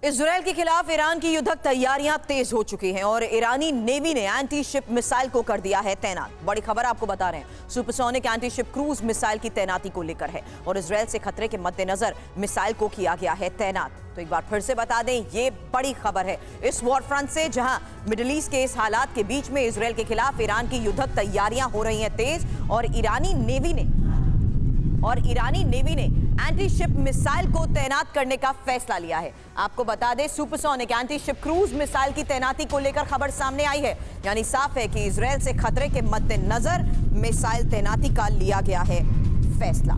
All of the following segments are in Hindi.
इजरायल के खिलाफ ईरान की युद्धक तैयारियां तेज हो चुकी हैं और ईरानी नेवी ने एंटी शिप मिसाइल को कर दिया है तैनात। बड़ी खबर आपको बता रहे हैं, supersonic anti ship cruise missile की तैनाती को लेकर है और इजरायल से खतरे के मद्देनजर मिसाइल को किया गया है तैनात। तो एक बार फिर से बता दें, ये बड़ी खबर है इस वॉर फ्रंट से, जहां मिडिल ईस्ट के इस हालात के बीच में इजरायल के खिलाफ ईरान की युद्धक तैयारियां हो रही हैं तेज और ईरानी नेवी ने एंटी शिप मिसाइल को तैनात करने का फैसला लिया है। आपको बता दें, supersonic anti ship cruise missile की तैनाती को लेकर खबर सामने आई है, यानी साफ है कि इजरायल से खतरे के मद्देनजर मिसाइल तैनाती का लिया गया है फैसला।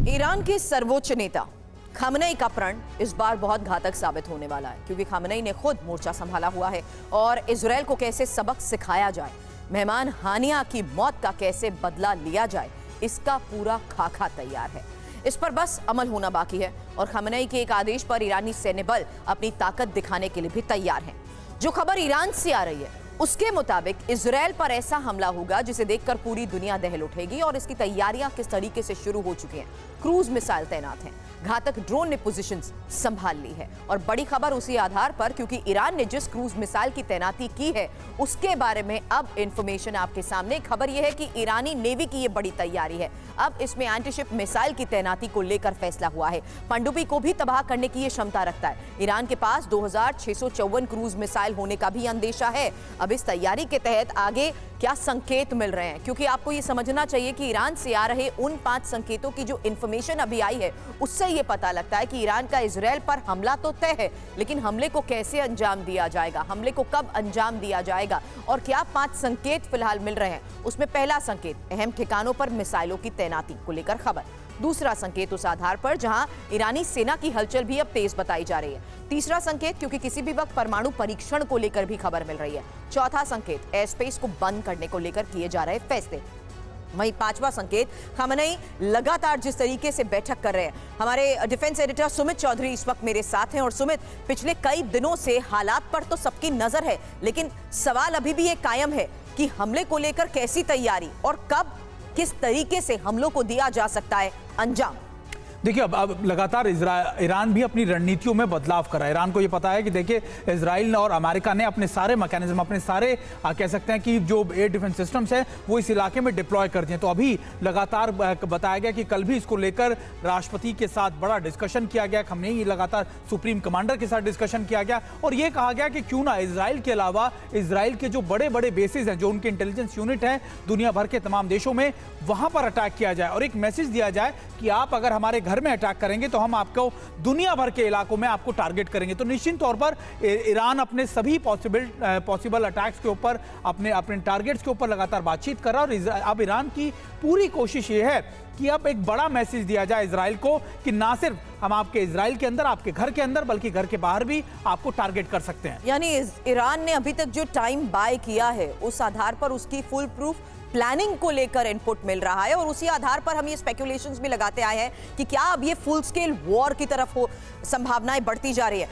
ईरान के सर्वोच्च नेता खामनेई का प्रण इस बार बहुत घातक साबित होने वाला है, क्योंकि खामनेई ने खुद मोर्चा संभाला हुआ है और इजरायल को कैसे सबक सिखाया जाए, मेहमान हानिया की मौत का कैसे बदला लिया जाए, इसका पूरा खाका तैयार है। इस पर बस अमल होना बाकी है और खामनेई के एक आदेश पर ईरानी सैन्य बल अपनी ताकत दिखाने के लिए भी तैयार है। जो खबर ईरान से आ रही है उसके मुताबिक इजरायल पर ऐसा हमला होगा जिसे देखकर पूरी दुनिया दहल उठेगी और इसकी तैयारियां किस तरीके से शुरू हो चुकी हैं। क्रूज मिसाइल तैनात हैं, घातक ड्रोन ने पोजीशंस संभाल ली है और बड़ी खबर उसी आधार पर, क्योंकि ईरान ने जिस क्रूज मिसाइल की तैनाती की है उसके बारे में अब इंफॉर्मेशन आपके सामने। खबर यह है कि ईरानी नेवी की यह बड़ी तैयारी है, अब इसमें एंटी शिप मिसाइल की तैनाती को लेकर फैसला हुआ है। पनडुब्बी को भी तबाह करने की यह क्षमता रखता है। ईरान के पास 2654 क्रूज मिसाइल होने का भी अंदेशा है। अब इस तैयारी के तहत आगे क्या संकेत मिल रहे हैं, क्योंकि आपको ये समझना चाहिए कि ईरान से आ रहे उन 5 संकेतों की जो इंफॉर्मेशन अभी आई है उससे ये पता लगता है कि ईरान का इजरायल पर हमला तो तय है, लेकिन हमले को कैसे अंजाम दिया जाएगा, हमले को कब अंजाम दिया जाएगा और क्या 5 संकेत फिलहाल मिल रहे हैं। उसमें पहला संकेत अहम ठिकानों पर मिसाइलों की तैनाती को लेकर खबर, दूसरा संकेत उस आधार पर जहां ईरानी सेना की हलचल भी अब तेज बताई जा रही है, तीसरा संकेत क्योंकि किसी भी वक्त परमाणु परीक्षण को लेकर भी खबर मिल रही है, चौथा संकेत एयर स्पेस को बंद करने को लेकर किए जा रहे फैसले, वहीं पांचवा संकेत खामनेई लगातार जिस तरीके से बैठक कर रहे हैं। हमारे डिफेंस एडिटर सुमित चौधरी इस वक्त मेरे साथ हैं और सुमित, पिछले कई दिनों से हालात पर तो सबकी नजर है, लेकिन सवाल अभी भी ये कायम है कि हमले को लेकर कैसी तैयारी और कब किस तरीके से हमलों को दिया जा सकता है अंजाम। देखिए, अब लगातार ईरान भी अपनी रणनीतियों में बदलाव कर रहा है। ईरान को ये पता है कि देखिए, इजराइल और अमेरिका ने अपने सारे मैकेनिज्म, अपने सारे कह सकते हैं कि जो एयर डिफेंस सिस्टम्स है वो इस इलाके में डिप्लॉय कर दिए। तो अभी लगातार बताया गया कि कल भी इसको लेकर राष्ट्रपति के साथ बड़ा डिस्कशन किया गया, खामनेई लगातार सुप्रीम कमांडर के साथ डिस्कशन किया गया और ये कहा गया कि क्यों ना इजराइल के अलावा इजराइल के जो बड़े बड़े बेसिस हैं, जो उनके इंटेलिजेंस यूनिट हैं दुनिया भर के तमाम देशों में, वहां पर अटैक किया जाए और एक मैसेज दिया जाए कि आप अगर हमारे घर में अटैक करेंगे तो हम आपको दुनिया भर के इलाकों में आपको टारगेट करेंगे। तो निश्चित तौर पर ईरान अपने सभी पॉसिबल अटैक्स के ऊपर, अपने टारगेट्स के ऊपर लगातार बातचीत कर रहा है और अब ईरान की पूरी कोशिश ये है कि अब एक बड़ा मैसेज दिया जाए इजराइल को कि ना सिर्फ हम आपके इजराइल के अंदर, आपके घर के अंदर, बल्कि घर के बाहर भी आपको टारगेट कर सकते हैं। यानी ईरान ने अभी तक जो टाइम बाय किया है उस आधार पर उसकी फुल प्रूफ प्लानिंग को लेकर इनपुट मिल रहा है और उसी आधार पर हम ये स्पेकुलेशंस भी लगाते आए हैं कि क्या अब ये फुल स्केल वॉर की तरफ संभावनाएं बढ़ती जा रही है।